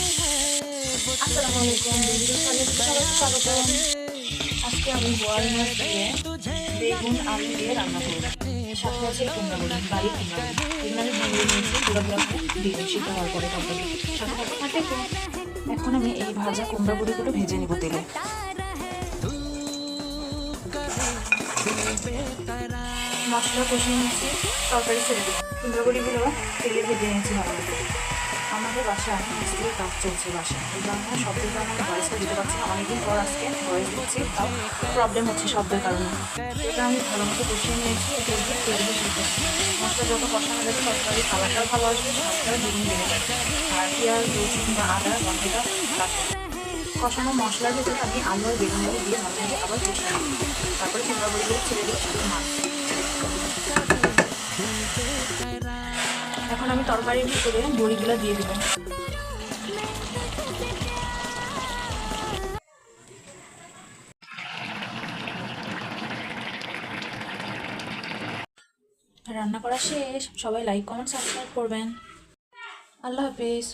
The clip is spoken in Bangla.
আসসালামু আলাইকুম সবাইকে স্বাগতম। আজকে আমি বোয়াল মাছ দিয়ে বেগুন আলু দিয়ে রান্না করব। সাথে আছে কুমড়া বড়ি, বাড়ির কুমড়া বড়ি। এগুলো আমি ভেঙে নিয়েছি গুঁড়া গুঁড়া করে দিয়ে সিদ্ধ হওয়ার পরে তরকারি সাথে থাকে। এখন আমি এই ভাজা কুমড়া বড়িগুলো ভেজে নিব তেলে। মশলা কষিয়ে নিয়েছি, তরকারি ছেড়ে দিলাম। কুমড়া বড়িগুলো তেলে ভেজে নিয়েছি ভালো করে। আমাদের বাসায় মিস্ত্রির কাজ চলছে বাসায়, এই কারণে শব্দের কারণে আমি ভয়েসটা দিতে পারছি না। অনেকদিন পর আজকে ভয়েস দিচ্ছি, তাও প্রবলেম হচ্ছে শব্দের কারণে। এটা আমি ভালো মতো কষিয়ে নিয়েছি, এটা একটু তেল দিয়ে মশলা যত কষানো যাবে তরকারি কালারটাও ভালো আসবে, স্বাদটাও দ্বিগুণ বেড়ে যাবে। আর পেঁয়াজ রসুন বা আদা গন্ধটা কাটবে। কষানো মশলার ভিতরে আমি আলু আর বেগুনগুলো দিয়ে ভালোভাবে আবার কষিয়ে নিই। তারপরে কুমড়া বড়িগুলো ছেড়ে দিই শুধু মাছ। এখন আমি তরকারির ভিতরে বড়িগুলো দিয়ে দেবো। রান্না করা শেষ। সবাই লাইক কমেন্ট সাবস্ক্রাইব করবেন। আল্লাহ হাফিজ।